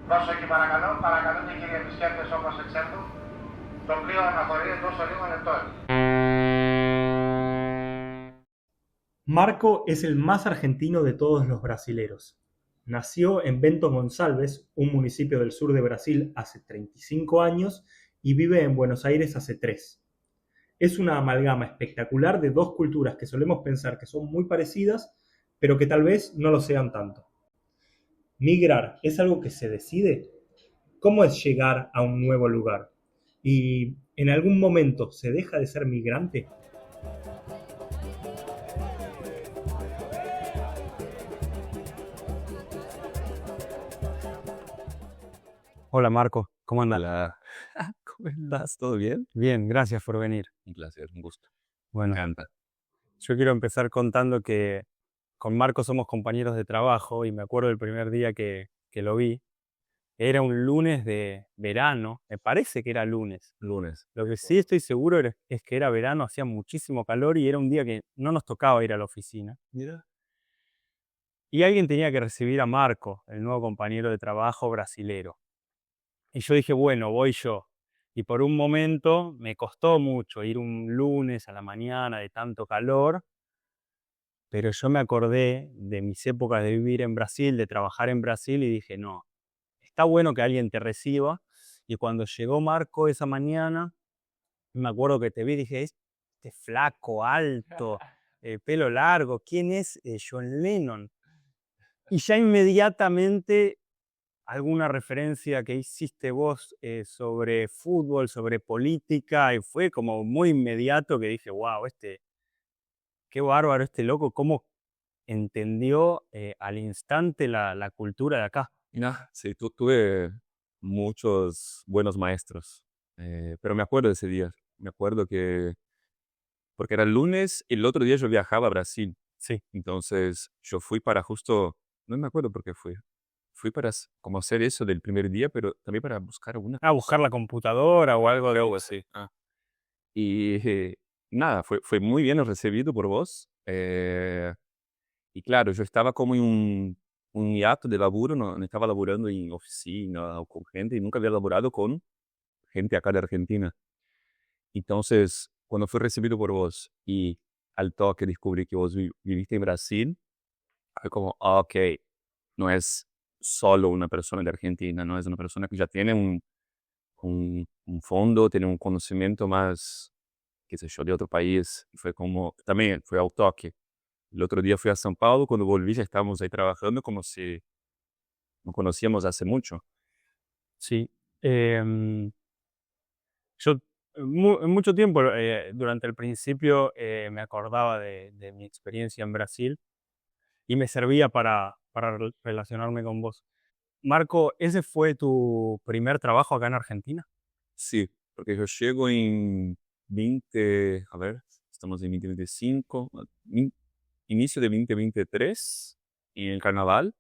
Δώσω εκεί παρακαλώ, παρακαλούν οι κύριοι επισκέπτες όπως εξέλθουν. Το πλοίο αναχωρεί εντός ολίγων λεπτών. Marco es el más argentino de todos los brasileros. Nació en Bento Gonçalves, un municipio del sur de Brasil, hace 35 años y vive en Buenos Aires hace 3. Es una amalgama espectacular de dos culturas que solemos pensar que son muy parecidas, pero que tal vez no lo sean tanto. ¿Migrar es algo que se decide? ¿Cómo es llegar a un nuevo lugar? ¿Y en algún momento se deja de ser migrante? Hola Marco, ¿cómo andas? Hola, ¿cómo estás? ¿Todo bien? Bien, gracias por venir. Un placer, un gusto. Bueno, Me encanta. yo quiero empezar contando que con Marco somos compañeros de trabajo y me acuerdo del primer día que lo vi. Era un lunes de verano, me parece que era lunes. Lunes. Lo que sí estoy seguro es que era verano, hacía muchísimo calor y era un día que no nos tocaba ir a la oficina. Mira. Y alguien tenía que recibir a Marco, el nuevo compañero de trabajo brasilero. Y yo dije, bueno, voy yo. Y por un momento me costó mucho ir un lunes a la mañana de tanto calor, pero yo me acordé de mis épocas de vivir en Brasil, de trabajar en Brasil y dije, no, está bueno que alguien te reciba. Y cuando llegó Marco esa mañana, me acuerdo que te vi y dije, este flaco, alto, pelo largo, ¿quién es John Lennon? Y ya inmediatamente alguna referencia que hiciste vos sobre fútbol, sobre política, y fue como muy inmediato que dije, wow, qué bárbaro este loco, cómo entendió al instante la cultura de acá. Sí, tuve muchos buenos maestros, pero me acuerdo de ese día. Me acuerdo que, porque era el lunes, el otro día yo viajaba a Brasil. Sí. Entonces yo fui para justo, no me acuerdo por qué fui. Fui para como hacer eso del primer día, pero también para buscar una. A buscar la computadora o algo de Algo eso. así. Y nada, fue muy bien recibido por vos. Y claro, yo estaba como en un hiato de laburo, no estaba laburando en oficina o con gente y nunca había laburado con gente acá de Argentina. Entonces, cuando fui recibido por vos y al toque descubrí que vos viviste en Brasil, fue como, ok, no es solo una persona de Argentina, no es una persona que ya tiene un fondo, tiene un conocimiento más, qué sé yo, de otro país. Y fue como, también fue al toque. El otro día fui a São Paulo, cuando volví ya estábamos ahí trabajando como si nos conocíamos hace mucho. Sí. Yo mucho tiempo, durante el principio, me acordaba de mi experiencia en Brasil y me servía para relacionarme con vos. Marco, ¿ese fue tu primer trabajo acá en Argentina? Sí, porque yo llego en 20, a ver, estamos en 2025, inicio de 2023, en el carnaval,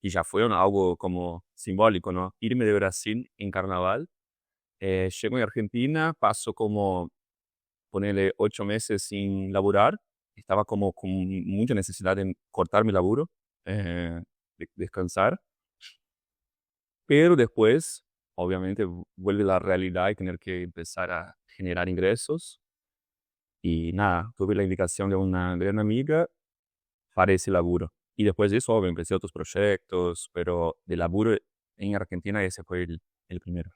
y ya fue algo como simbólico, ¿no? Irme de Brasil en carnaval. Llego en Argentina, paso como, ponerle 8 meses sin laburar, estaba como con mucha necesidad de cortar mi laburo, descansar, pero después, obviamente, vuelve la realidad y tener que empezar a generar ingresos. Y nada, tuve la indicación de una gran amiga para ese laburo. Y después de eso, obvio, empecé otros proyectos, pero de laburo en Argentina ese fue el primero.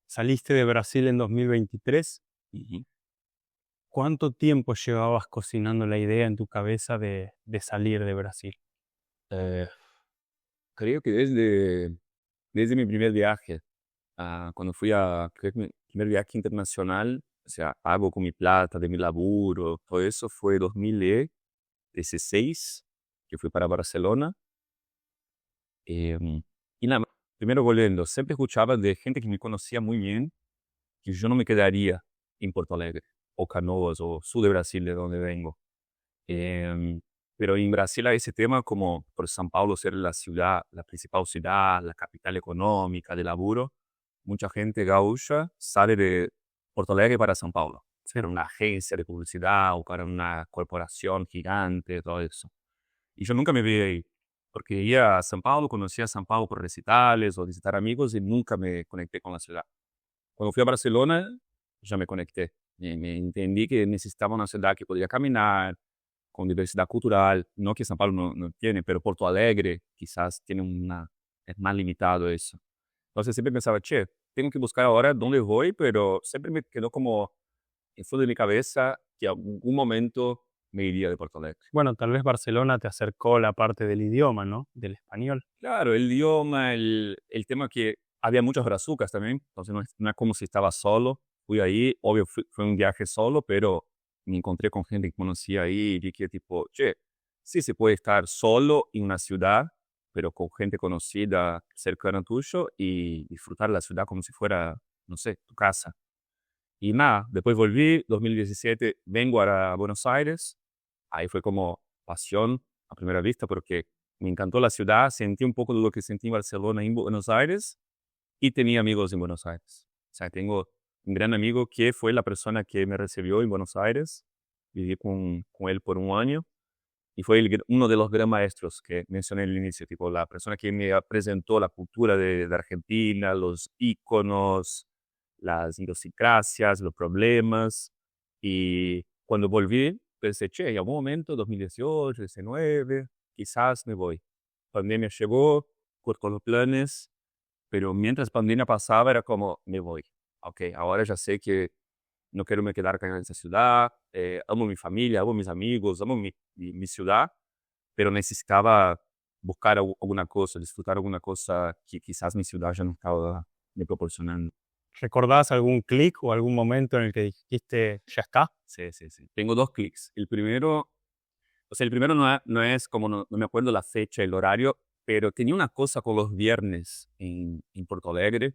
Saliste de Brasil en 2023. Ujú. ¿Cuánto tiempo llevabas cocinando la idea en tu cabeza de salir de Brasil? Eh, Creo que desde mi primer viaje, cuando fui creo que mi primer viaje internacional, o sea, pago con mi plata, de mi laburo, todo eso fue 2016, que fui para Barcelona. Y nada, primero volviendo, siempre escuchaba de gente que me conocía muy bien, que yo no me quedaría en Porto Alegre, o Canoas, o sur de Brasil, de donde vengo. Pero en Brasil hay ese tema como por São Paulo ser la ciudad, la principal ciudad, la capital económica de laburo. Mucha gente gaúcha sale de Porto Alegre para São Paulo. Ser una agencia de publicidad o para una corporación gigante, todo eso. Y yo nunca me vi ahí. porque iba a São Paulo, conocía São Paulo por recitales o visitar amigos y nunca me conecté con la ciudad. Cuando fui a Barcelona, ya me conecté. Me entendí que necesitaba una ciudad que podía caminar, con diversidad cultural, no que São Paulo no tiene, pero Porto Alegre quizás tiene es más limitado eso. Entonces siempre pensaba, che, tengo que buscar ahora dónde voy, pero siempre me quedó como en fondo de mi cabeza que algún momento me iría de Porto Alegre. Bueno, tal vez Barcelona te acercó la parte del idioma, ¿no? Del español. Claro, el idioma, el tema que había muchos brazucas también, entonces no es como si estaba solo. Fui ahí, obvio, fue un viaje solo, pero me encontré con gente que conocía ahí y dije tipo, che, sí se puede estar solo en una ciudad, pero con gente conocida cercana tuyo y disfrutar la ciudad como si fuera, no sé, tu casa. Y nada, después volví, 2017, vengo a Buenos Aires, ahí fue como pasión a primera vista porque me encantó la ciudad, sentí un poco de lo que sentí en Barcelona en Buenos Aires y tenía amigos en Buenos Aires. O sea, tengo un gran amigo que fue la persona que me recibió en Buenos Aires, viví con él por un año y fue uno de los gran maestros que mencioné al inicio, tipo la persona que me presentó la cultura de Argentina, los íconos, las idiosincrasias, los problemas. Y cuando volví, pensé, che, en algún momento, 2018, 19, quizás me voy. Pandemia llegó, cortó los planes, pero mientras pandemia pasaba era como, me voy. Ok, ahora ya sé que no quiero me quedar acá en esa ciudad, amo mi familia, amo mis amigos, amo mi ciudad, pero necesitaba buscar alguna cosa, disfrutar alguna cosa que quizás mi ciudad ya no estaba me proporcionando. ¿Recordás algún clic o algún momento en el que dijiste, ya está? Sí, sí, sí. Tengo dos clics. El primero no es como, no me acuerdo la fecha, el horario, pero tenía una cosa con los viernes en Porto Alegre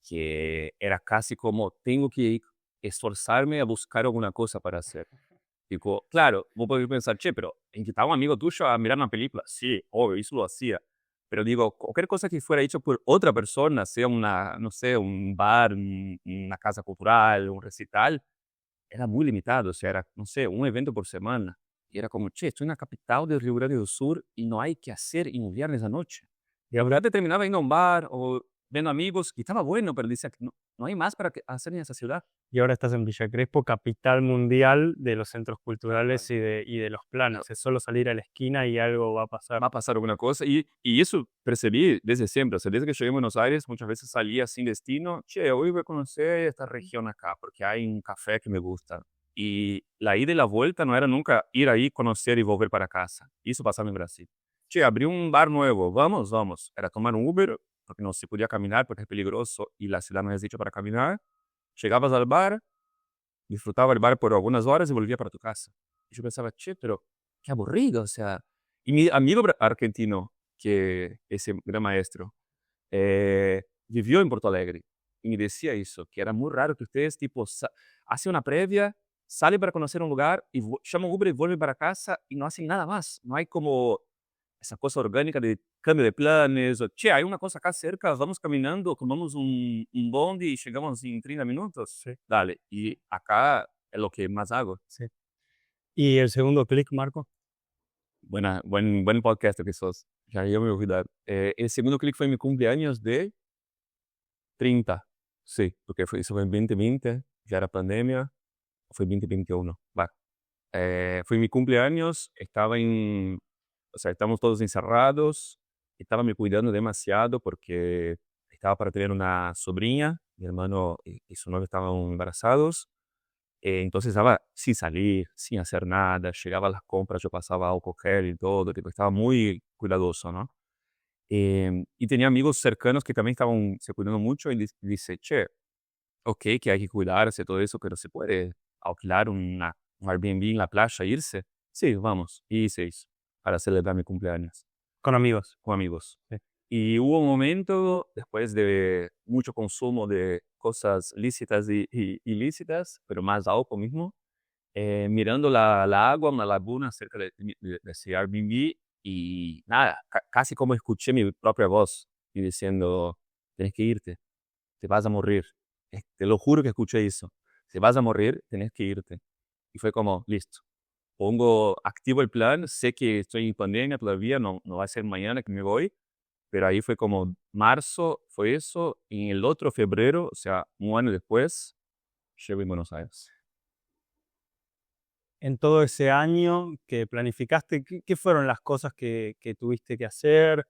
que era casi como, tengo que esforzarme a buscar alguna cosa para hacer. Tipo, claro, vos podés pensar, che, pero invitaba a un amigo tuyo a mirar una película. Sí, obvio, eso lo hacía. Pero digo, cualquier cosa que fuera hecho por otra persona, sea no sé, un bar, una casa cultural, un recital, era muy limitado. O sea, era, no sé, un evento por semana. Y era como, che, estoy en la capital del Rio Grande do Sur y no hay que hacer en un viernes a noche. Y la verdad te terminaba yendo a un bar o viendo amigos, y estaba bueno, pero decía, no hay más para hacer en esa ciudad. Y ahora estás en Villa Crespo, capital mundial de los centros culturales y de los planes. Es solo salir a la esquina y algo va a pasar. Va a pasar alguna cosa. Y eso percibí desde siempre. O sea, desde que llegué a Buenos Aires, muchas veces salía sin destino. Che, hoy voy a conocer esta región acá, porque hay un café que me gusta. Y la ida y la vuelta no era nunca ir ahí, conocer y volver para casa. Eso pasaba en Brasil. Che, abrí un bar nuevo. Vamos, vamos. Era tomar un Uber, porque no se podía caminar, porque es peligroso y la ciudad no es hecha para caminar. Llegabas al bar, disfrutaba el bar por algunas horas y volvía para tu casa. Y yo pensaba, che, pero qué aburrido, o sea. Y mi amigo argentino, que ese gran maestro, vivió en Porto Alegre y me decía eso, que era muy raro que ustedes, tipo, hacen una previa, salen para conocer un lugar y llaman Uber y vuelven para casa y no hacen nada más. No hay como esa cosa orgánica de cambio de planes, o, che, hay una cosa acá cerca, vamos caminando, tomamos un bondi y llegamos en 30 minutos. Sí. Dale, y acá es lo que más hago. Sí. ¿Y el segundo clic, Marco? Buen podcast que sos. Ya yo me voy a olvidar. El segundo clic fue mi cumpleaños de 30. Sí, porque eso fue en 2020, ya era pandemia, fue 2021. Va. Fue mi cumpleaños, o sea, estamos todos encerrados, estaba me cuidando demasiado porque estaba para tener una sobrina, mi hermano y su novia estaban embarazados, entonces estaba sin salir, sin hacer nada, llegaba a las compras, yo pasaba alcohol gel y todo, tipo, estaba muy cuidadoso, ¿no? Y tenía amigos cercanos que también estaban se cuidando mucho y dice, che, ok, que hay que cuidarse, todo eso, pero se puede alquilar un Airbnb en la playa e irse. Sí, vamos, y se hizo para celebrar mi cumpleaños. Con amigos. Con amigos. Sí. Y hubo un momento, después de mucho consumo de cosas lícitas y ilícitas, pero más alcohol mismo, mirando la agua, una laguna cerca de ese Airbnb, y nada, casi como escuché mi propia voz y diciendo, tenés que irte, te vas a morir. Te lo juro que escuché eso. Te vas a morir, tenés que irte. Y fue como, listo. activo el plan, sé que estoy en pandemia todavía, no va a ser mañana que me voy, pero ahí fue como marzo, fue eso, y en el otro febrero, o sea, un año después, llego en Buenos Aires. En todo ese año que planificaste, ¿qué fueron las cosas que tuviste que hacer?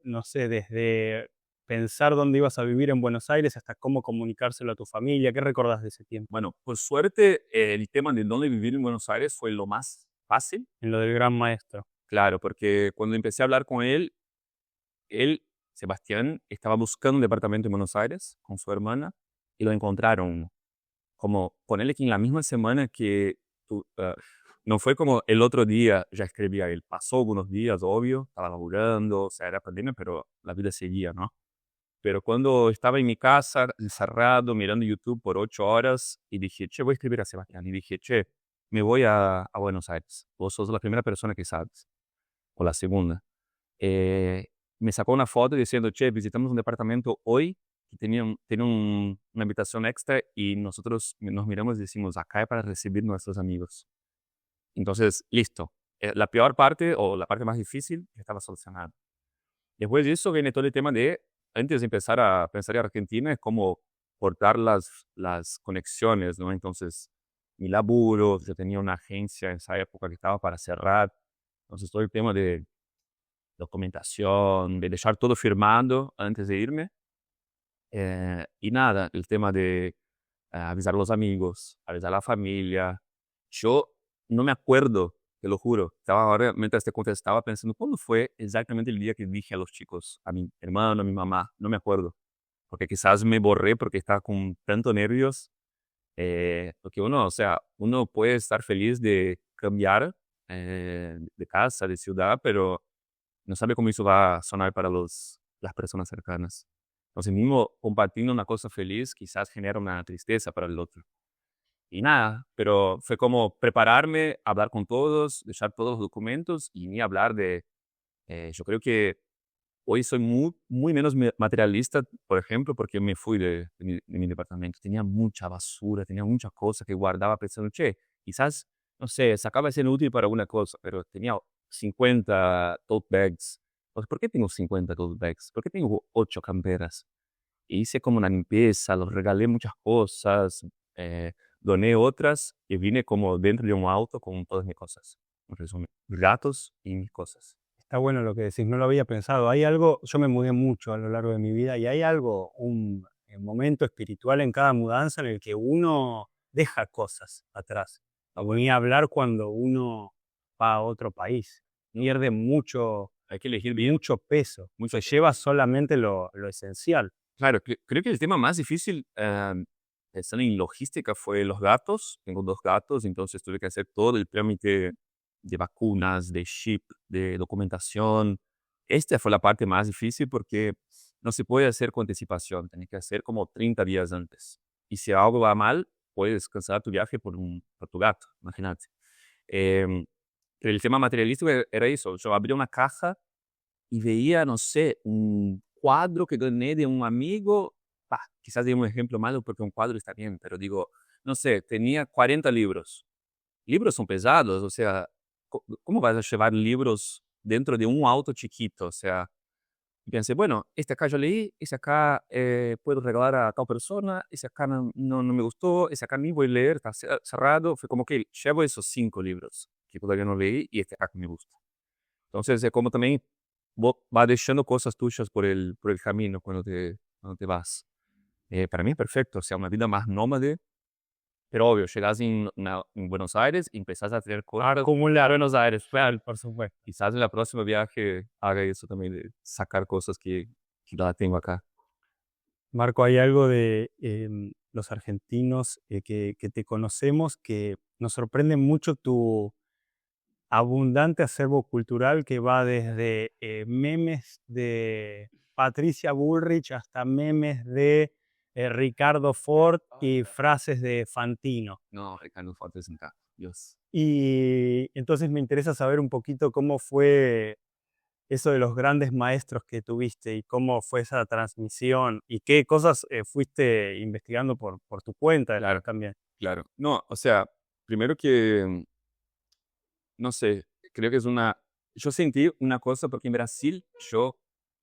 No sé, desde pensar dónde ibas a vivir en Buenos Aires hasta cómo comunicárselo a tu familia. ¿Qué recordás de ese tiempo? Bueno, por suerte, el tema de dónde vivir en Buenos Aires fue lo más fácil, En lo del gran maestro. claro, porque cuando empecé a hablar con él, Sebastián, estaba buscando un departamento en Buenos Aires con su hermana y lo encontraron. Como ponerle que en la misma semana que no fue como el otro día ya escribía él. Pasó algunos días, obvio, estaba laburando, o sea, era pandemia, pero la vida seguía, ¿no? Pero cuando estaba en mi casa, encerrado, mirando YouTube por 8 horas, y dije, che, voy a escribir a Sebastián. Y dije, che, me voy a Buenos Aires. Vos sos la primera persona que sabes, o la segunda. Eh, Me sacó una foto diciendo, che, visitamos un departamento hoy que tiene una habitación extra y nosotros nos miramos y decimos, acá es para recibir nuestros amigos. Entonces, listo. La peor parte o la parte más difícil estaba solucionada. Después de eso viene todo el tema de, antes de empezar a pensar en Argentina, es como cortar las conexiones, ¿no? Entonces, mi laburo, yo tenía una agencia en esa época que estaba para cerrar. Entonces, todo el tema de documentación, de dejar todo firmado antes de irme. Y nada, el tema de avisar a los amigos, avisar a la familia. Yo no me acuerdo, te lo juro. Estaba ahora, mientras te contestaba, pensando, ¿cuándo fue exactamente el día que dije a los chicos, a mi hermano, a mi mamá? No me acuerdo. Porque quizás me borré porque estaba con tanto nervios. Porque uno, o sea, uno puede estar feliz de cambiar de casa, de ciudad, pero no sabe cómo eso va a sonar para las personas cercanas. Entonces, mismo compartiendo una cosa feliz, quizás genera una tristeza para el otro. Y nada, pero fue como prepararme, hablar con todos, dejar todos los documentos y ni hablar de... yo creo que hoy soy muy menos materialista, por ejemplo, porque me fui de mi departamento. Tenía mucha basura, tenía muchas cosas que guardaba pensando, che, quizás, no sé, sacaba ser útil para alguna cosa, pero tenía 50 tote bags. Pues, ¿por qué tengo 50 tote bags? ¿Por qué tengo 8 camperas? E hice como una limpieza, los regalé muchas cosas, doné otras y vine como dentro de un auto con todas mis cosas. En resumen, gatos y mis cosas. Está bueno lo que decís, no lo había pensado. Hay algo, yo me mudé mucho a lo largo de mi vida y hay algo, un momento espiritual en cada mudanza en el que uno deja cosas atrás. Ni hablar cuando uno va a otro país. Pierde mucho, Hay que elegir bien. mucho peso. Se lleva solamente lo esencial. Claro, creo que el tema más difícil pensando en logística fue los gatos. Tengo 2 gatos, entonces tuve que hacer todo el trámite de vacunas, de chip, de documentación. Esta fue la parte más difícil porque no se puede hacer con anticipación, tenés que hacer como 30 días antes. Y si algo va mal, puedes cancelar tu viaje por tu gato, imagínate. Pero el tema materialístico era eso. Yo abría una caja y veía, no sé, un cuadro que gané de un amigo. Quizás de un ejemplo malo porque un cuadro está bien, pero digo, no sé, tenía 40 libros. Libros son pesados, o sea, ¿cómo vas a llevar libros dentro de un auto chiquito? O sea, y pensé, bueno, este acá yo leí, ese acá puedo regalar a tal persona, ese acá no me gustó, ese acá ni voy a leer, está cerrado. Fue como que llevo esos 5 libros que todavía no leí y este acá que me gusta. Entonces, es como también vos vas dejando cosas tuyas por el camino cuando te vas. Para mí es perfecto, o sea, una vida más nómade, pero obvio, llegas en Buenos Aires y empezás a tener cosas. Acumular Buenos Aires, claro, por supuesto. Quizás en la próxima viaje haga eso también, de sacar cosas que la tengo acá. Marco, hay algo de los argentinos que te conocemos que nos sorprende mucho tu abundante acervo cultural que va desde memes de Patricia Bullrich hasta memes de Ricardo Ford y frases de Fantino. No, Ricardo Ford es acá, Dios. Y entonces me interesa saber un poquito cómo fue eso de los grandes maestros que tuviste y cómo fue esa transmisión y qué cosas fuiste investigando por tu cuenta Claro. también. Claro. No, o sea, primero que, no sé, creo que es una... Yo sentí una cosa porque en Brasil, yo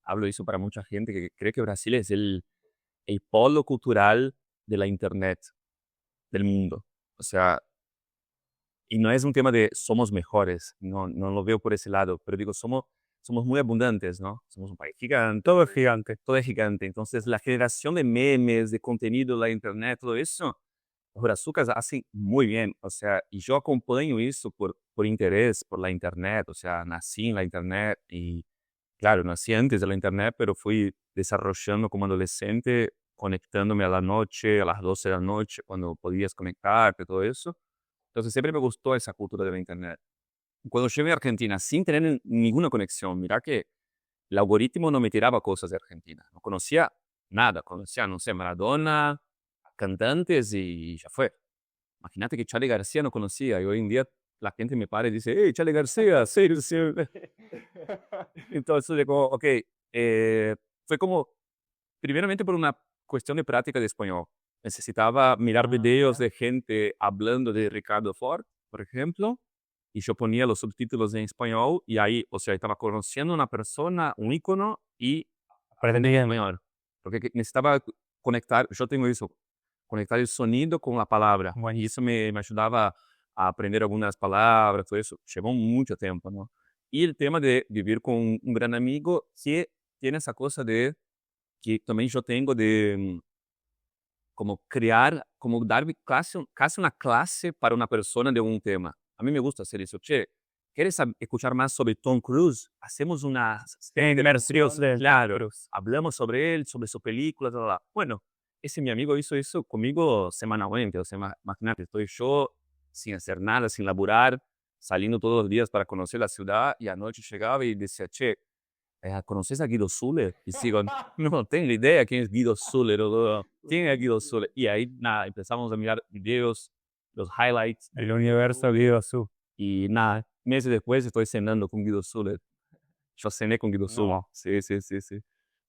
hablo eso para mucha gente, que cree que Brasil es el polo cultural de la internet del mundo. O sea, y no es un tema de somos mejores, no, no lo veo por ese lado, pero digo, somos muy abundantes, ¿no? Somos un país gigante, Todo es gigante. todo es gigante. Entonces, la generación de memes, de contenido, la internet, todo eso, los brazucas hacen muy bien. O sea, y yo acompaño eso por interés, por la internet. O sea, nací en la internet y, claro, nací antes de la internet, pero fui desarrollando como adolescente, conectándome a la noche, a las 12 de la noche, cuando podías conectarte, todo eso. Entonces, siempre me gustó esa cultura de la internet. Cuando llegué a Argentina, sin tener ninguna conexión, mira que el algoritmo no me tiraba cosas de Argentina. No conocía nada. Conocía, no sé, Maradona, cantantes y ya fue. Imagínate que Charly García no conocía y hoy en día la gente me para y dice, hey, Charly García, sí, sí. Entonces, digo, ok, fue como, primeramente por una cuestión de práctica de español. Necesitaba mirar videos de gente hablando de Ricardo Ford, por ejemplo, y yo ponía los subtítulos en español y ahí, o sea, estaba conociendo a una persona, un ícono y Aprendí bien. español. Porque necesitaba conectar, yo tengo eso, conectar el sonido con la palabra. Y eso me ayudaba a aprender algunas palabras, todo eso. Llevó mucho tiempo, ¿no? Y el tema de vivir con un gran amigo que tiene esa cosa de, que también yo tengo de como crear, como dar casi una clase para una persona de un tema. A mí me gusta hacer eso. Che, ¿quieres escuchar más sobre Tom Cruise? Hacemos una Inmersión de claro, Cruz. hablamos sobre él, sobre su película, bla, bla, bla. Bueno, ese mi amigo hizo eso conmigo semanalmente. O sea, imagínate, estoy yo sin hacer nada, sin laburar, saliendo todos los días para conocer la ciudad y anoche llegaba y decía, che, ¿conoces a Guido Zuller? Y sigo, no tengo idea quién es Guido Zuller. ¿Quién es Guido Zuller? Y ahí, nada, empezamos a mirar videos, los highlights. El universo Guido Azul. Y nada, meses después estoy cenando con Guido Zuller. Yo cené con Guido Zuller. Sí, sí, sí, sí.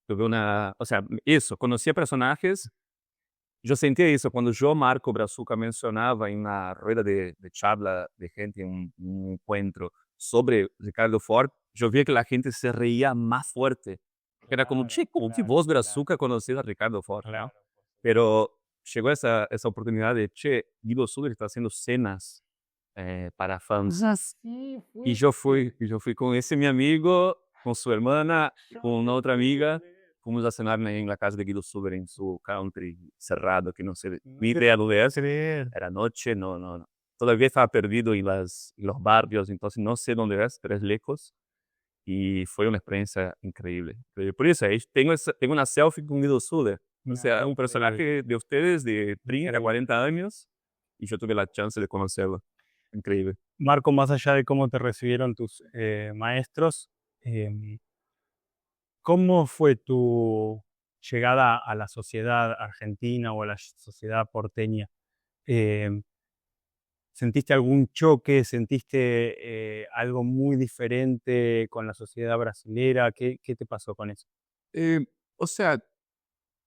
Tuve una, o sea, eso, conocía personajes. Yo sentía eso cuando yo, Marco Brazuca, mencionaba en una rueda de charla de gente, en un encuentro sobre Ricardo Ford, yo vi que la gente se reía más fuerte. Era como, che, ¿cómo que vos, Brazuca, conocés a Ricardo Ford? Claro. Pero llegó esa oportunidad de, che, Guido Zuller está haciendo cenas para fans. Y yo fui con ese mi amigo, con su hermana, con una otra amiga. Fuimos a cenar en la casa de Guido Zuller en su country cerrado, que no sé ni idea dónde es. Era noche, no. Todavía estaba perdido en los barrios, entonces no sé dónde es, pero es lejos. Y fue una experiencia increíble. Por eso, ahí tengo una selfie con Guido Zuller. O sea, un personaje de ustedes de 30, 40 años, y yo tuve la chance de conocerlo. Increíble. Marco, más allá de cómo te recibieron tus maestros, ¿cómo fue tu llegada a la sociedad argentina o a la sociedad porteña? ¿Sentiste algún choque? ¿Sentiste algo muy diferente con la sociedad brasilera? ¿Qué te pasó con eso? O sea,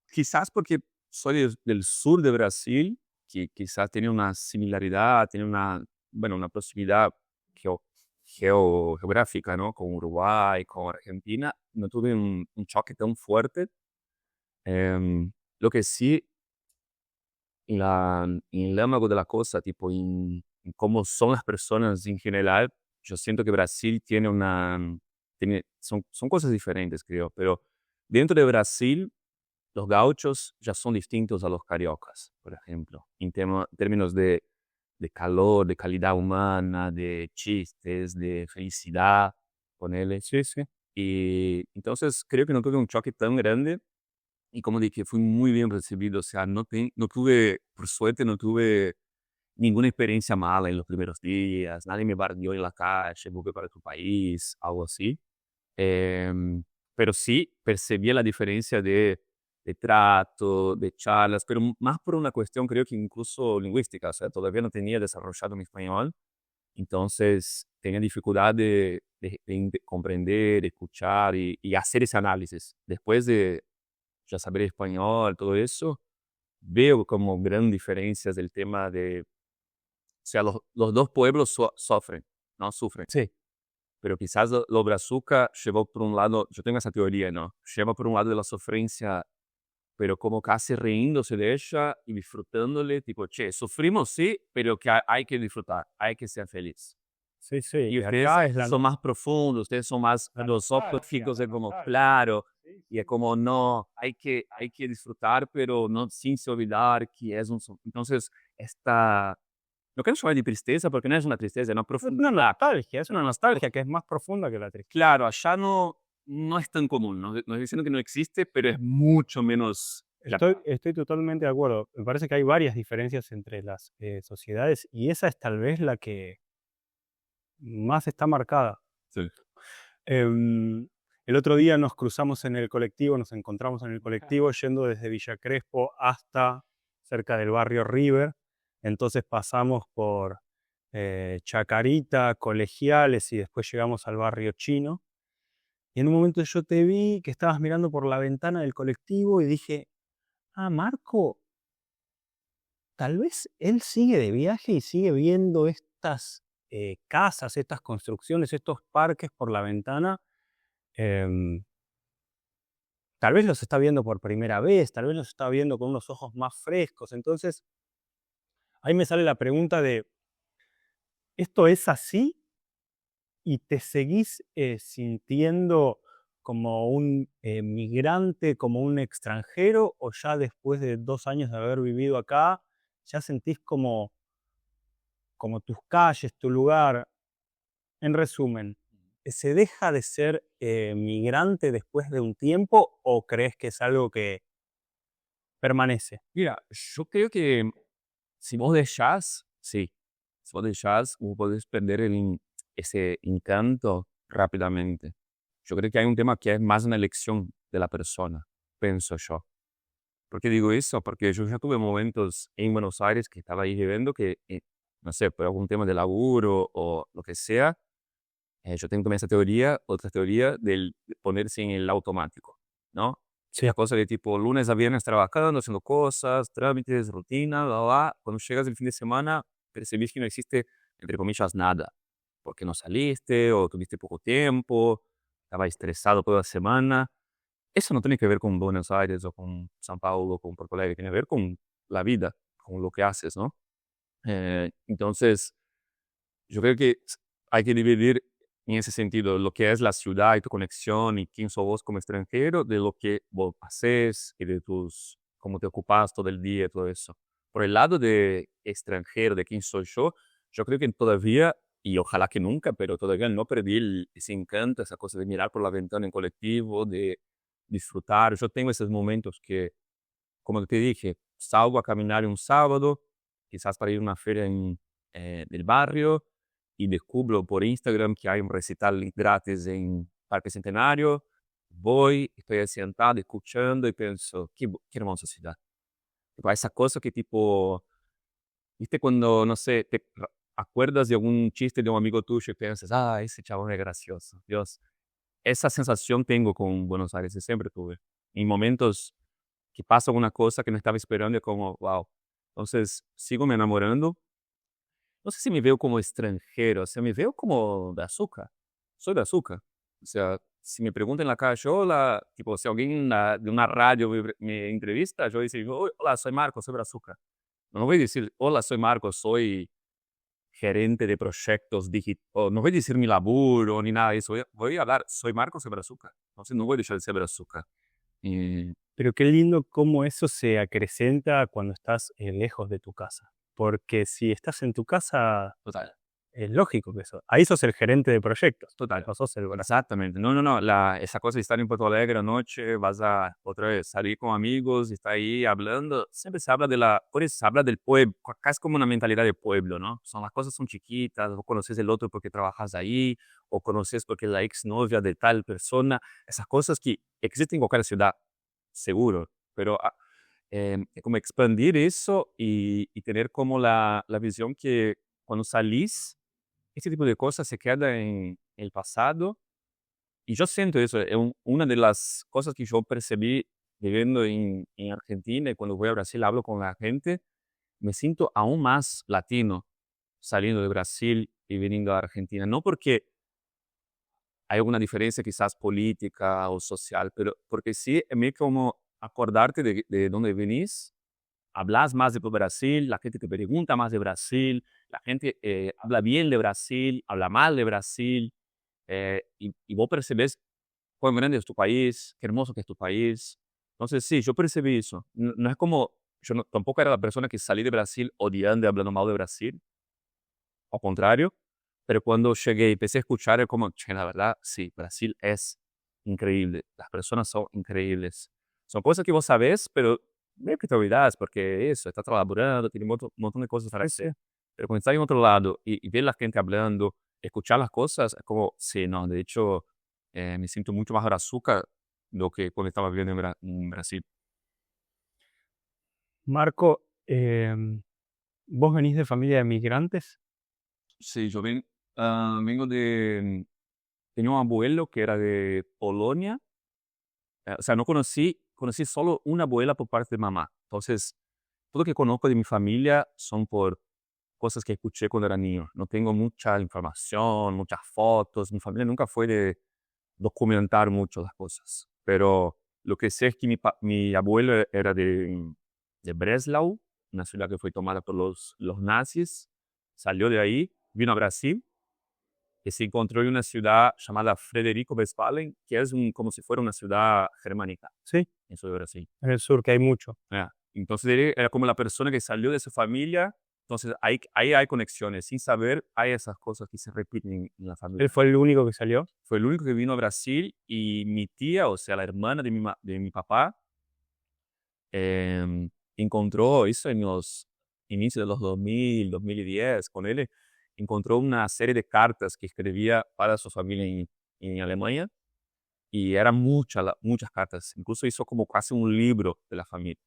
quizás porque soy del sur de Brasil, que quizás tiene una similaridad, tiene una proximidad geográfica, ¿no? Con Uruguay, con Argentina, no tuve un choque tan fuerte. Lo que sí, en el ámago de la cosa, tipo, en cómo son las personas en general, yo siento que Brasil son cosas diferentes, creo, pero dentro de Brasil, los gauchos ya son distintos a los cariocas, por ejemplo, en términos de calor, de calidad humana, de chistes, de felicidad, ponele. Sí, sí. Y entonces creo que no tuve un choque tan grande y como dije, fui muy bien recibido, o sea, no tuve, por suerte, no tuve ninguna experiencia mala en los primeros días, nadie me bardeó en la calle, vuelve para tu país, algo así. Pero sí percibí la diferencia de trato, de charlas, pero más por una cuestión creo que incluso lingüística, o sea, todavía no tenía desarrollado mi español, entonces tenía dificultad de comprender, escuchar y hacer ese análisis. Después de ya saber español, todo eso, veo como gran diferencias del tema de sea, los dos pueblos sufren, ¿no? Sufren. Sí, Pero quizás lo Brazuca llevó por un lado, yo tengo esa teoría, ¿no? Lleva por un lado de la sufrencia, pero como casi riéndose de ella y disfrutándole, tipo, che, sufrimos sí, pero que hay que disfrutar, hay que ser feliz. sí, sí. Y Y ustedes acá es son más profundos, ustedes son más la filosóficos, nostalgia, es la como, nostalgia. claro, Sí, y es sí. como, no, hay que disfrutar, pero no sin se olvidar que es un... Entonces, esta, no quiero llamar de tristeza, porque no es una tristeza, es una profundidad. Es una nostalgia que es más profunda que la tristeza. Claro, allá no es tan común, no estoy diciendo que no existe, pero es mucho menos... Estoy totalmente de acuerdo. Me parece que hay varias diferencias entre las sociedades y esa es tal vez la que más está marcada. Sí. Em, el otro día nos cruzamos en el colectivo, nos encontramos en el colectivo yendo desde Villa Crespo hasta cerca del barrio River. Entonces pasamos por Chacarita, Colegiales y después llegamos al barrio Chino. Y en un momento yo te vi que estabas mirando por la ventana del colectivo y dije, ah, Marco, tal vez él sigue de viaje y sigue viendo estas casas, estas construcciones, estos parques por la ventana. em, Tal vez los está viendo por primera vez, tal vez los está viendo con unos ojos más frescos. Entonces, ahí me sale la pregunta de, ¿esto es así? ¿Y te seguís sintiendo como un migrante, como un extranjero? ¿O ya después de 2 años de haber vivido acá, ya sentís como tus calles, tu lugar? En resumen, ¿se deja de ser migrante después de un tiempo o crees que es algo que permanece? Mira, yo creo que si vos dejás, sí, si vos dejás, vos podés perder ese encanto rápidamente. Yo creo que hay un tema que es más una elección de la persona, pienso yo. ¿Por qué digo eso? Porque yo ya tuve momentos en Buenos Aires que estaba ahí viviendo que, no sé, por algún tema de laburo o lo que sea, yo tengo también esa teoría, otra teoría de ponerse en el automático, ¿no? Sí. Esa cosa de tipo lunes a viernes trabajando, haciendo cosas, trámites, rutina, bla, bla, bla. Cuando llegas el fin de semana, percibís que no existe, entre comillas, nada. Porque no saliste o tuviste poco tiempo, estabas estresado toda la semana. Eso no tiene que ver con Buenos Aires o con San Paulo o con Porto Alegre, tiene que ver con la vida, con lo que haces, ¿no? Entonces, yo creo que hay que dividir en ese sentido lo que es la ciudad y tu conexión y quién sos vos como extranjero de lo que vos haces y de cómo te ocupas todo el día y todo eso. Por el lado de extranjero, de quién soy yo creo que todavía, y ojalá que nunca, pero todavía no perdí ese encanto, esa cosa de mirar por la ventana en colectivo, de disfrutar. Yo tengo esos momentos que, como te dije, salgo a caminar un sábado, quizás para ir a una feria del barrio, y descubro por Instagram que hay un recital gratis en Parque Centenario. Voy, estoy ahí sentado, escuchando y pienso, qué hermosa ciudad. Tipo, esa cosa que tipo, viste cuando, no sé, te acuerdas de algún chiste de un amigo tuyo y piensas, ah, ese chabón es gracioso. Dios, esa sensación tengo con Buenos Aires, y siempre tuve. En momentos que pasa alguna cosa que no estaba esperando, es como, wow. Entonces, sigo me enamorando. No sé si me veo como extranjero, o sea, me veo como de azúcar. Soy de azúcar. O sea, si me preguntan en la calle, hola, tipo, si alguien de una radio me entrevista, yo digo, hola, soy Marcos, soy de azúcar. No voy a decir, hola, soy Marcos, soy gerente de proyectos digitales, no voy a decir mi laburo ni nada de eso, voy a hablar, soy Marcos de Brazuca, entonces no voy a dejar de ser Brazuca. Pero qué lindo cómo eso se acrecenta cuando estás lejos de tu casa. Porque si estás en tu casa, Total, es lógico que eso. Ahí sos el gerente de proyectos. total. No sos el brazo. Exactamente, no, esa cosa de estar en Porto Alegre anoche, vas a otra vez salir con amigos, y está ahí hablando, siempre se habla por eso se habla del pueblo, acá es como una mentalidad de pueblo, ¿no? Las cosas son chiquitas, o conoces el otro porque trabajas ahí, o conoces porque es la exnovia de tal persona, esas cosas que existen en cualquier ciudad, seguro, pero como expandir eso y tener como la visión que cuando salís, este tipo de cosas se queda en el pasado. Y yo siento eso, es una de las cosas que yo percibí viviendo en Argentina y cuando voy a Brasil hablo con la gente, me siento aún más latino. O saliendo de Brasil y viniendo a Argentina. No porque hay alguna diferencia quizás política o social, pero porque sí es meio como acordarte de dónde venís, hablas más de Brasil, la gente te pregunta más de Brasil, la gente habla bien de Brasil, habla mal de Brasil, y vos percebes cuán grande es tu país, qué hermoso que es tu país. Entonces sí, yo percibí eso. No es como, tampoco era la persona que salí de Brasil odiando y hablando mal de Brasil, al contrario, pero cuando llegué y empecé a escuchar, es como, che, la verdad, sí, Brasil es increíble, las personas son increíbles. Son cosas que vos sabés, pero medio que te olvidás, porque eso, está trabajando, tiene un montón de cosas para hacer. Pero cuando estás en otro lado y ves la gente hablando, escuchar las cosas, es como, sí, no, de hecho, me siento mucho más brazuca de lo que cuando estaba viviendo en Brasil. Marco, ¿vos venís de familia de migrantes? Sí, yo vengo de... Tenía un abuelo que era de Polonia. O sea, no conocí solo una abuela por parte de mamá. Entonces, todo lo que conozco de mi familia son por cosas que escuché cuando era niño. No tengo mucha información, muchas fotos. Mi familia nunca fue de documentar mucho las cosas. Pero lo que sé es que mi abuelo era de Breslau, una ciudad que fue tomada por los nazis. Salió de ahí, vino a Brasil y se encontró en una ciudad llamada Frederico Westphalen, que es como si fuera una ciudad germánica. Sí, Eso de Brasil. en el sur, que hay mucho. Entonces él era como la persona que salió de su familia. Entonces ahí hay conexiones. Sin saber, hay esas cosas que se repiten en la familia. Él fue el único que salió. Fue el único que vino a Brasil y mi tía, o sea, la hermana de mi papá, encontró eso en los inicios de los 2000, 2010, con él. Encontró una serie de cartas que escribía para su familia en Alemania y eran muchas cartas. Incluso hizo como casi un libro de la familia.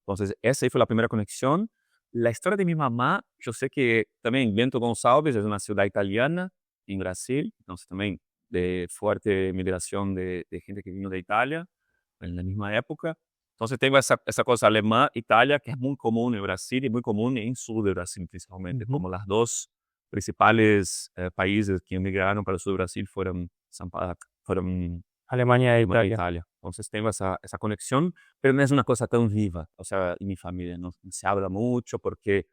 Entonces, esa ahí fue la primera conexión. La historia de mi mamá, yo sé que también Bento Gonçalves es una ciudad italiana en Brasil, entonces también de fuerte migración de gente que vino de Italia en la misma época. Entonces tengo esa cosa alemán, Italia, que es muy común en Brasil y muy común en sur de Brasil principalmente, como las dos principales países que emigraron para el sur de Brasil fueron Alemania e Italia. Italia. Entonces tengo esa conexión, pero no es una cosa tan viva. O sea, en mi familia no se habla mucho porque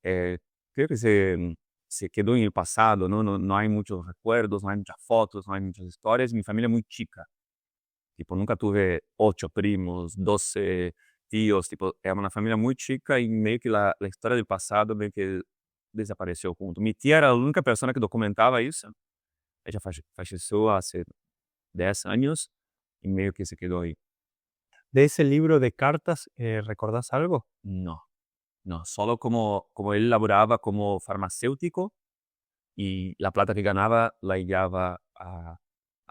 creo que se quedó en el pasado, ¿no? No hay muchos recuerdos, no hay muchas fotos, no hay muchas historias. Mi familia es muy chica. Tipo, nunca tuve 8 primos, 12 tíos. Tipo, era una familia muy chica y medio que la historia del pasado medio que desapareció junto. Mi tía era la única persona que documentaba eso. Ella falleció hace 10 años y medio que se quedó ahí. ¿De ese libro de cartas recordás algo? No, solo como él laboraba como farmacéutico y la plata que ganaba la llevaba a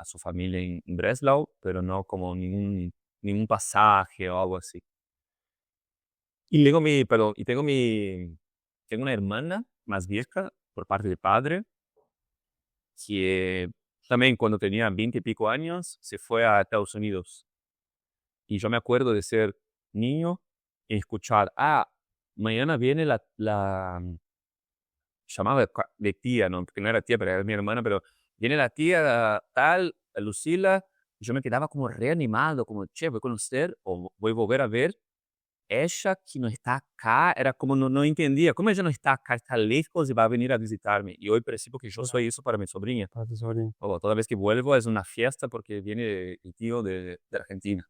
su familia en Breslau, pero no como ningún pasaje o algo así. Y tengo una hermana más vieja por parte de padre que también cuando tenía 20 y pico años se fue a Estados Unidos. Y yo me acuerdo de ser niño y escuchar, mañana viene llamaba de tía, ¿no? Que no era tía, pero era mi hermana, pero viene la tía tal, Lucila, y yo me quedaba como reanimado, como, che, voy a conocer o voy a volver a ver ella que no está acá, era como no entendía, ¿cómo ella no está acá? Está lejos y va a venir a visitarme. Y hoy percibo que yo soy eso para mi sobrina. Para tu sobrino. Toda vez que vuelvo es una fiesta porque viene el tío de Argentina.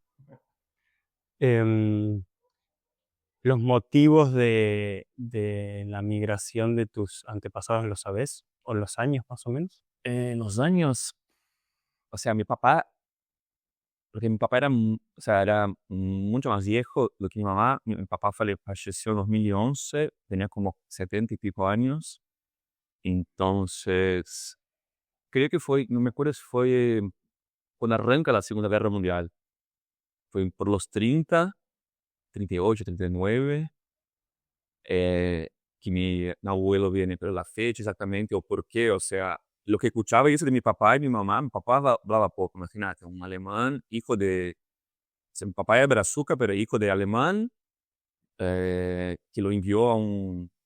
¿Los motivos de la migración de tus antepasados los sabés? ¿O los años más o menos? Los años, o sea, porque mi papá era mucho más viejo do que mi mamá. Mi papá falleció en 2011, tenía como 70 y pico años. Entonces, creo que no me acuerdo si fue cuando arranca la Segunda Guerra Mundial. Fue por los 30, 38, 39, que mi abuelo viene, pero la fecha exactamente o por qué, o sea, lo que escuchaba eso de mi papá y mi mamá. Mi papá hablaba poco, imagínate, un alemán, hijo de... O sea, mi papá era brazuca, pero hijo de alemán, que lo envió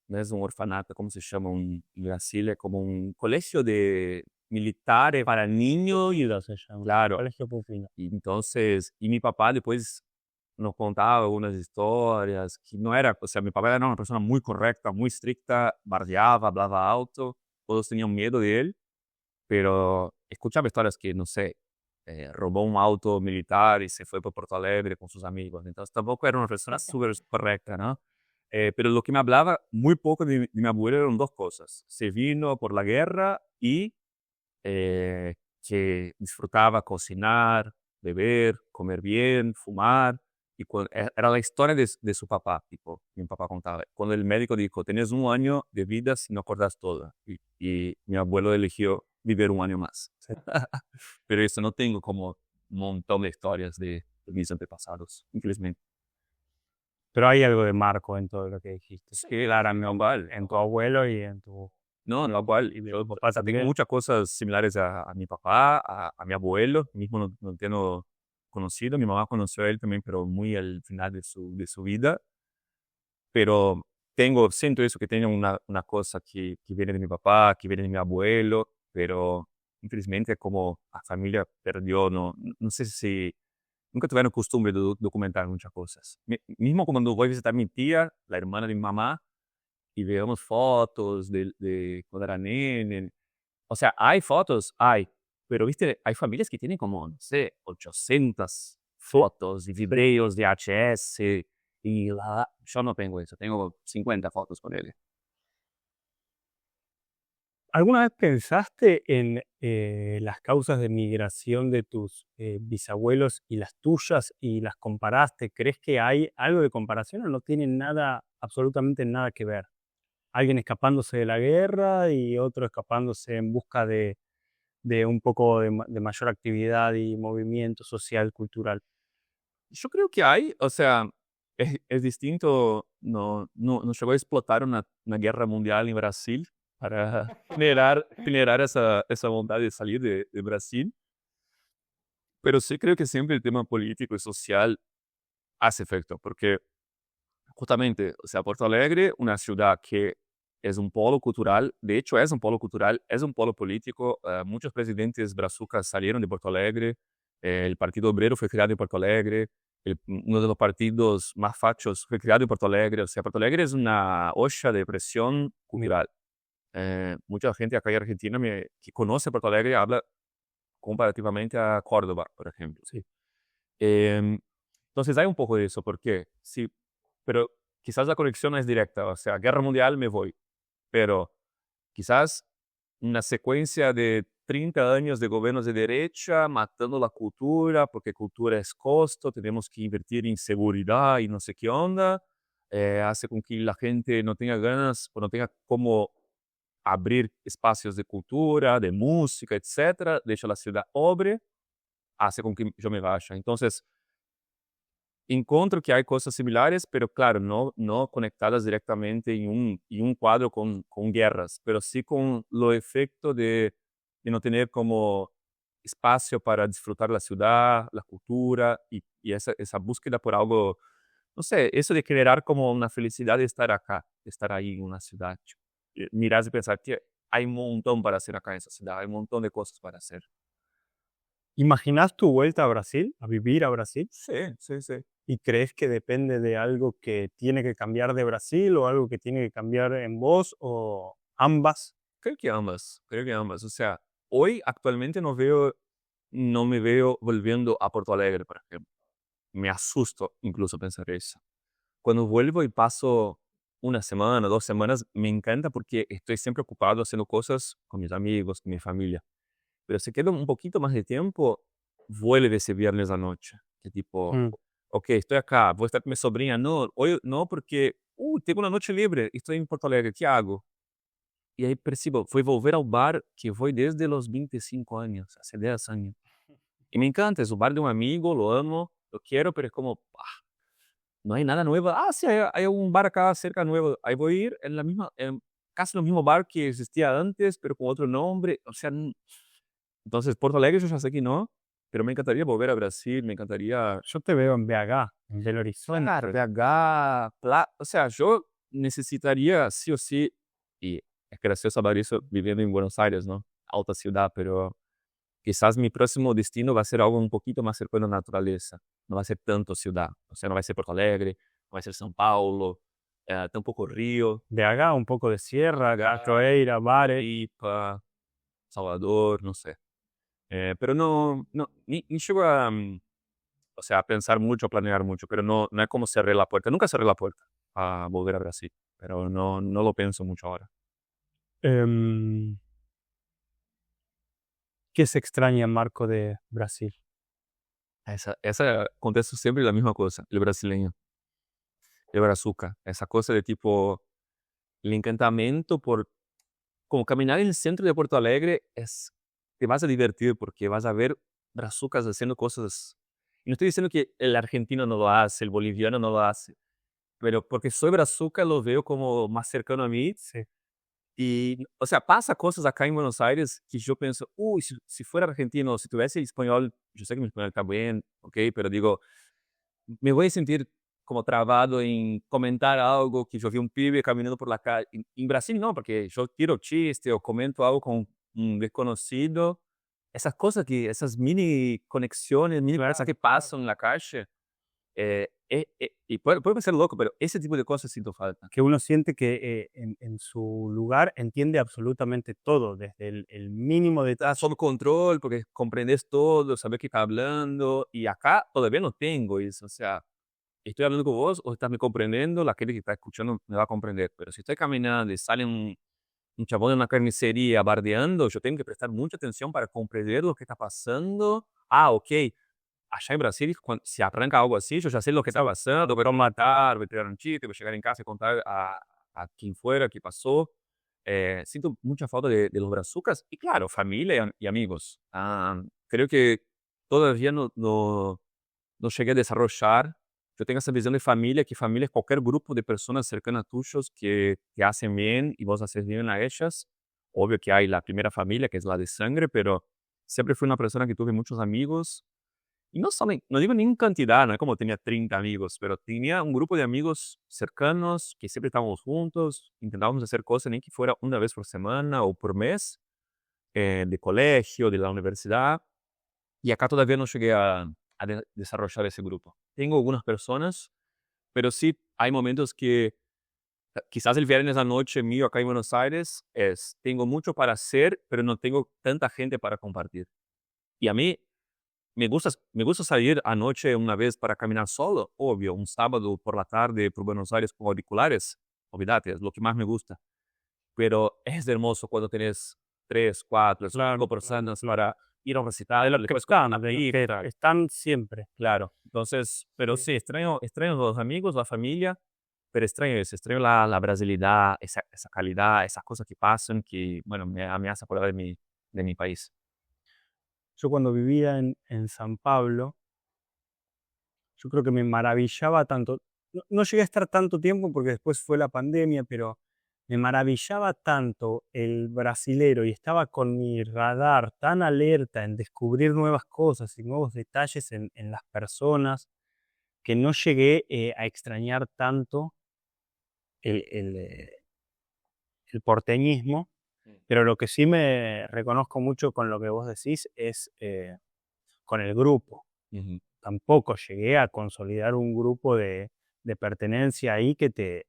no es un orfanato, ¿cómo se llama? En Brasil es como un colegio de militares para niños. Pupilo se llama. Claro. Colegio Pupilo. Y entonces, y mi papá después nos contaba algunas historias que no era, o sea, mi papá era una persona muy correcta, muy estricta, bardeaba, hablaba alto, todos tenían miedo de él, pero escuchaba historias que, no sé, robó un auto militar y se fue por Porto Alegre con sus amigos. Entonces tampoco era una persona súper correcta, ¿no? Pero lo que me hablaba muy poco de mi abuelo eran dos cosas. Se vino por la guerra y que disfrutaba cocinar, beber, comer bien, fumar. Y era la historia de su papá, tipo, mi papá contaba. Cuando el médico dijo, tenés un año de vida si no acordás todo. Y mi abuelo eligió vivir un año más. Pero eso no tengo como un montón de historias de mis antepasados, infelizmente. Pero hay algo de Marco en todo lo que dijiste. Sí, claramente, en tu abuelo y en tu... No, no, igual. Yo papá tengo también. muchas cosas similares a mi papá, a mi abuelo. Mismo no tengo conocido. Mi mamá conoció a él también, pero muy al final de su vida. Pero siento eso, que tengo una cosa que viene de mi papá, que viene de mi abuelo, pero infelizmente como la familia perdió, no sé si nunca tuvieron costumbre de documentar muchas cosas. Mismo cuando voy a visitar a mi tía, la hermana de mi mamá, y veamos fotos de cuando era nene. O sea, hay fotos, hay, pero viste, hay familias que tienen como, no sé, 800 fotos y videos de HS y yo no tengo eso, tengo 50 fotos con él. ¿Alguna vez pensaste en las causas de migración de tus bisabuelos y las tuyas y las comparaste? ¿Crees que hay algo de comparación o no tienen nada, absolutamente nada que ver? Alguien escapándose de la guerra y otro escapándose en busca de un poco de mayor actividad y movimiento social, cultural. Yo creo que hay, o sea, es distinto, no llegó a explotar una guerra mundial en Brasil para generar esa voluntad de salir de Brasil, pero sí creo que siempre el tema político y social hace efecto, porque justamente, o sea, Porto Alegre, una ciudad que es un polo cultural, de hecho es un polo cultural, es un polo político, muchos presidentes brazucas salieron de Porto Alegre, el Partido Obrero fue creado en Porto Alegre, uno de los partidos más fachos fue creado en Porto Alegre, o sea, Porto Alegre es una olla de presión cultural. Mucha gente acá en Argentina que conoce Porto Alegre habla comparativamente a Córdoba, por ejemplo. Sí. Entonces hay un poco de eso, porque sí, pero quizás la conexión no es directa, o sea, guerra mundial me voy, pero quizás una secuencia de 30 años de gobiernos de derecha matando la cultura, porque cultura es costo, tenemos que invertir en seguridad y no sé qué onda, hace con que la gente no tenga ganas o no tenga cómo abrir espacios de cultura, de música, etcétera, deja la ciudad pobre, hace con que yo me vaya. Entonces, encontro que hay cosas similares, pero claro, no conectadas directamente en un cuadro con guerras, pero sí con lo efecto de no tener como espacio para disfrutar la ciudad, la cultura y esa búsqueda por algo, no sé, eso de generar como una felicidad de estar acá, de estar ahí en una ciudad. Mirar y pensar que hay un montón para hacer acá en esa ciudad, hay un montón de cosas para hacer. ¿Imaginás tu vuelta a Brasil, a vivir a Brasil? Sí, sí, sí. ¿Y crees que depende de algo que tiene que cambiar de Brasil o algo que tiene que cambiar en vos o ambas? Creo que ambas, creo que ambas. O sea, hoy actualmente no me veo volviendo a Porto Alegre, por ejemplo. Me asusto incluso pensar eso. Cuando vuelvo y paso una semana, 2 semanas, me encanta porque estoy siempre ocupado haciendo cosas con mis amigos, con mi familia. Pero si quedo un poquito más de tiempo, vuelve ese viernes a noche. Que tipo, Mm. ok, estoy acá, voy a estar con mi sobrina. No, hoy no porque, tengo una noche libre, estoy en Porto Alegre, ¿qué hago? Y ahí percibo, fui volver al bar que voy desde los 25 años, hace 10 años. Y me encanta, es un bar de un amigo, lo amo, lo quiero, pero es como, no hay nada nuevo. Sí, hay un bar acá cerca nuevo. Ahí voy a ir en casi el mismo bar que existía antes, pero con otro nombre. O sea, entonces Porto Alegre yo ya sé que no, pero me encantaría volver a Brasil, me encantaría... Yo te veo en BH, en Belo Horizonte. Claro, BH, o sea, yo necesitaría sí o sí, y es gracioso hablar eso viviendo en Buenos Aires, ¿no? Alta ciudad, pero quizás mi próximo destino va a ser algo un poquito más cercano a la naturaleza. No va a ser tanto ciudad. O sea, no va a ser Porto Alegre, no va a ser São Paulo, tampoco Río, De acá, un poco de sierra, Cachoeira, Bares. Pipa, Salvador, no sé. Pero no, ni llego a, o sea, a pensar mucho, a planear mucho, pero no es como cerré la puerta. Nunca cerré la puerta a volver a Brasil, pero no lo pienso mucho ahora. Em, ¿Qué se extraña, Marco, de Brasil? Esa contesto siempre la misma cosa, el brasileño, el brazuca, esa cosa de tipo, el encantamiento por, como caminar en el centro de Porto Alegre te vas a divertir porque vas a ver brazucas haciendo cosas. Y no estoy diciendo que el argentino no lo hace, el boliviano no lo hace, pero porque soy brazuca lo veo como más cercano a mí. Sí. Y, o sea, pasa cosas acá en Buenos Aires que yo pienso, uy, si fuera argentino, si tuviese español, yo sé que mi español está bien, ok, pero digo, me voy a sentir como trabado en comentar algo que yo vi un pibe caminando por la calle. En Brasil no, porque yo tiro chiste o comento algo con un desconocido. Esas cosas esas mini conexiones, mini cosas que pasan en la calle, y puede ser loco, pero ese tipo de cosas siento falta. Que uno siente que en su lugar entiende absolutamente todo, desde el mínimo detalle. Sob control, porque comprendes todo, sabes qué está hablando, y acá todavía no tengo eso, o sea, estoy hablando con vos o estás me comprendiendo, la gente que está escuchando me va a comprender, pero si estoy caminando y sale un chabón en una carnicería bardeando, yo tengo que prestar mucha atención para comprender lo que está pasando. Ah, ok, allá en Brasil, si arranca algo así, yo ya sé lo que está pasando, voy a matar, voy a tirar un chiste, voy a llegar en casa y contar a quien fuera qué pasó. Siento mucha falta de los brazucas y claro, familia y amigos. Creo que todavía no llegué a desarrollar. Yo tengo esa visión de familia, que familia es cualquier grupo de personas cercanas a tuyos que te hacen bien y vos haces bien a ellas. Obvio que hay la primera familia, que es la de sangre, pero siempre fui una persona que tuve muchos amigos. Y no digo ni en cantidad, no es como tenía 30 amigos, pero tenía un grupo de amigos cercanos que siempre estábamos juntos, intentábamos hacer cosas, ni que fuera una vez por semana o por mes, de colegio, de la universidad. Y acá todavía no llegué a desarrollar ese grupo. Tengo algunas personas, pero sí hay momentos que quizás el viernes a la noche mío acá en Buenos Aires tengo mucho para hacer, pero no tengo tanta gente para compartir. Y a mí me gusta salir anoche una vez para caminar solo, obvio, un sábado por la tarde por Buenos Aires con auriculares, olvídate, es lo que más me gusta. Pero es hermoso cuando tenés 3, 4, 5 personas para ir a un recital. De los que están siempre. Claro, entonces, pero sí, extraño los amigos, la familia, pero extraño eso, extraño la brasilidad, esa calidad, esas cosas que pasan que, bueno, me hace acordar de mi país. Yo cuando vivía en San Pablo, yo creo que me maravillaba tanto. No llegué a estar tanto tiempo porque después fue la pandemia, pero me maravillaba tanto el brasilero y estaba con mi radar tan alerta en descubrir nuevas cosas y nuevos detalles en las personas, que no llegué a extrañar tanto el, el, eh, el porteñismo, pero lo que sí me reconozco mucho con lo que vos decís es con el grupo. Ujú. Tampoco llegué a consolidar un grupo de pertenencia ahí que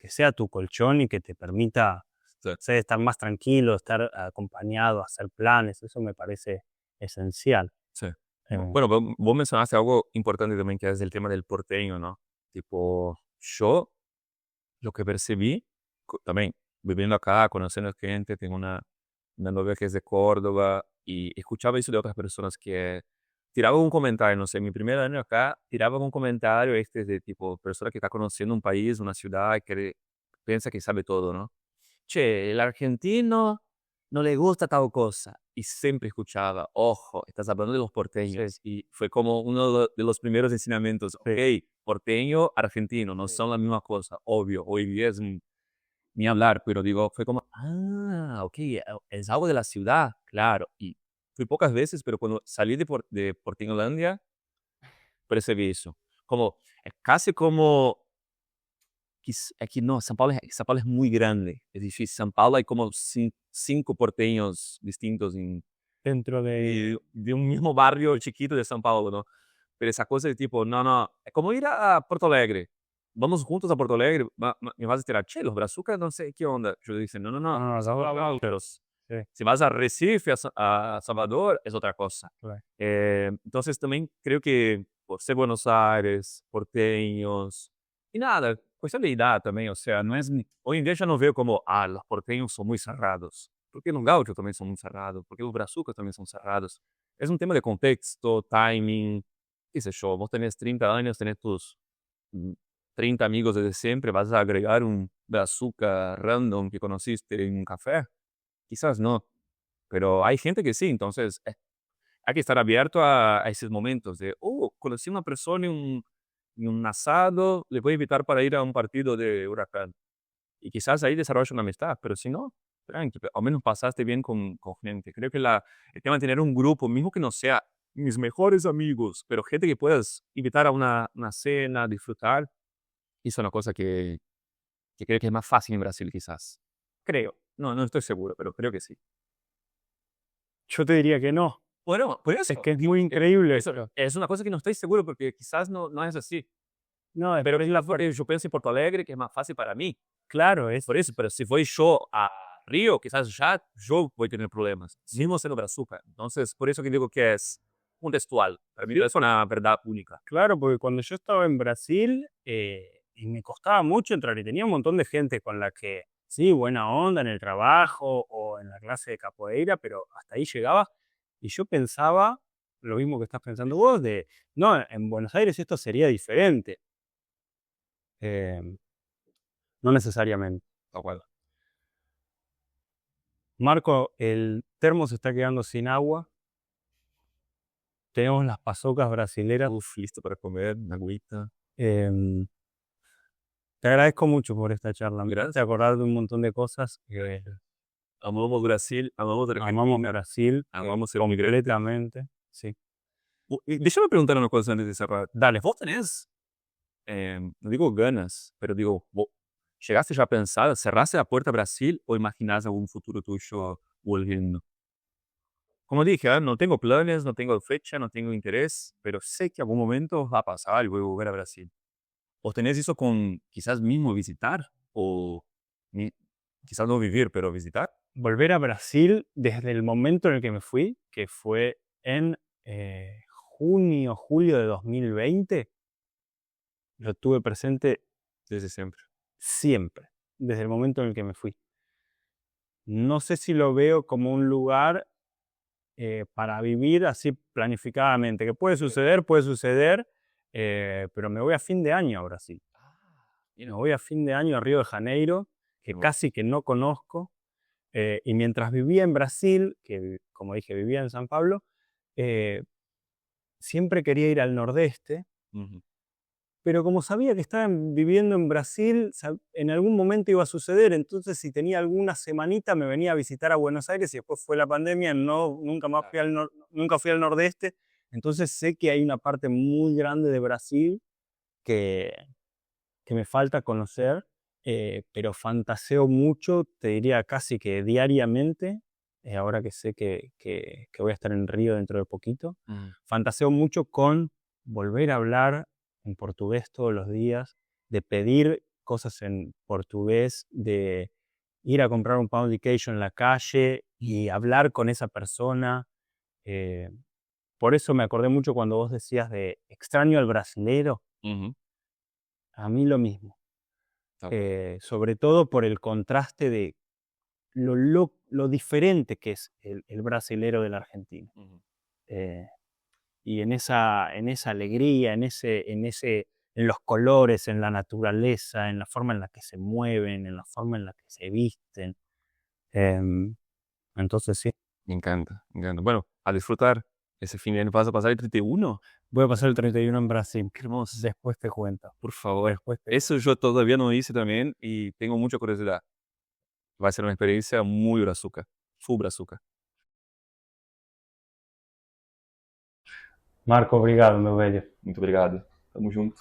sea tu colchón y que te permita Sí. estar más tranquilo, estar acompañado, hacer planes. Eso me parece esencial. Sí. Eh, Bueno, vos mencionaste algo importante también, que es el tema del porteño, ¿no? Tipo, yo lo que percibí, también viviendo acá, conociendo gente, tengo una novia que es de Córdoba y escuchaba eso de otras personas que tiraban un comentario, no sé, mi primer año acá, tiraban un comentario de tipo, persona que está conociendo un país, una ciudad, que piensa que sabe todo, ¿no? Che, el argentino no le gusta tal cosa. Y siempre escuchaba, ojo, estás hablando de los porteños. Y fue como uno de los primeros enseñamientos. Ok, porteño, argentino, no son la misma cosa, obvio. Hoy día es ni hablar, pero digo, fue como, ok, es algo de la ciudad, claro. Y fui pocas veces, pero cuando salí de Portinholandia, percibí eso. Como, casi como é que no, São Paulo es muy grande, es difícil. São Paulo hay como 5 porteños distintos Dentro de un mismo barrio chiquito de São Paulo, ¿no? Pero esa cosa de tipo, no, es como ir a Porto Alegre. Vamos juntos a Porto Alegre, me vas a tirar, che, los brazucas, no sé qué onda. Yo digo, no, no, pero sí. si vas a Recife, a Salvador, es otra cosa. Claro. Entonces también creo que por ser Buenos Aires, porteños, y nada, cuestión de edad también, o sea, no es, hoy en día ya no veo como, los porteños son muy cerrados, porque los gauchos también son muy cerrados, porque los brazucas también son cerrados. Es un tema de contexto, timing, qué sé yo, vos tenés 30 años, tenés tus 30 amigos desde siempre, vas a agregar un brazuca random que conociste en un café, quizás no, pero hay gente que sí, entonces hay que estar abierto a esos momentos de, conocí a una persona en un asado, le voy a invitar para ir a un partido de Huracán. Y quizás ahí desarrolla una amistad, pero si no, tranqui, al menos pasaste bien con gente. Creo que el tema de tener un grupo, mismo que no sea mis mejores amigos, pero gente que puedas invitar a una cena, disfrutar, es una cosa que creo que es más fácil en Brasil quizás. Creo, no estoy seguro, pero creo que sí. Yo te diría que no. Bueno, por eso. Es que es muy increíble. Eso es una cosa que no estoy seguro porque quizás no es así. No, Pero es la forma que yo pienso en Porto Alegre, que es más fácil para mí. claro, es Por eso, pero si voy yo a Río, quizás ya yo voy a tener problemas, mismo siendo brazuca. Entonces, por eso que digo que es contextual. Para mí es una verdad única. claro, porque cuando yo estaba en Brasil y me costaba mucho entrar y tenía un montón de gente con la que, sí, buena onda en el trabajo o en la clase de capoeira, pero hasta ahí llegaba y yo pensaba lo mismo que estás pensando vos, de, no, en Buenos Aires esto sería diferente. No necesariamente. De acuerdo. Marco, el termo se está quedando sin agua. Tenemos las pasocas brasileras. Uf, listo para comer, una agüita. Te agradezco mucho por esta charla. Me Gracias. hace acordar de un montón de cosas. Amamos Brasil, amamos Argentina. Amamos Brasil. Amamos el migrante. Completamente. Sí. Déjame preguntar una cosa antes de cerrar. Dale. ¿Vos tenés, no digo ganas, pero digo, vos llegaste ya a pensar, cerraste la puerta a Brasil o imaginás algún futuro tuyo volviendo? Como dije, no tengo planes, no tengo fecha, no tengo interés, pero sé que algún momento va a pasar y voy a volver a Brasil. ¿Vos tenés eso con quizás mismo visitar? ¿O quizás no vivir, pero visitar? Volver a Brasil desde el momento en el que me fui, que fue en junio, julio de 2020, lo tuve presente Desde siempre. siempre, desde el momento en el que me fui. No sé si lo veo como un lugar para vivir así planificadamente, que puede suceder, pero me voy a fin de año a Brasil. Me voy a fin de año a Río de Janeiro, que casi que no conozco, y mientras vivía en Brasil, que como dije vivía en San Pablo, siempre quería ir al nordeste, pero como sabía que estaba viviendo en Brasil, en algún momento iba a suceder, entonces si tenía alguna semanita me venía a visitar a Buenos Aires y después fue la pandemia, nunca fui al nordeste, entonces sé que hay una parte muy grande de Brasil que me falta conocer, pero fantaseo mucho, te diría casi que diariamente, ahora que sé que voy a estar en Río dentro de poquito, fantaseo mucho con volver a hablar en portugués todos los días, de pedir cosas en portugués, de ir a comprar un pound de queijo en la calle y hablar con esa persona. Por eso me acordé mucho cuando vos decías de extraño al brasilero. A mí lo mismo. Sobre todo por el contraste de lo diferente que es el brasilero del argentino. Y en esa alegría, en los colores, en la naturaleza, en la forma en la que se mueven, en la forma en la que se visten. Entonces sí. Me encanta, me encanta. Bueno, a disfrutar ese fin de año. ¿Vas a pasar el 31? Voy a pasar el 31 en Brasil. Qué hermoso. Después te cuento. Por favor. Eso yo todavía no hice también y tengo mucha curiosidad. Va a ser una experiencia muy brazuca. Full brazuca. Marco, obrigado, meu velho. Muito obrigado. Tamo junto.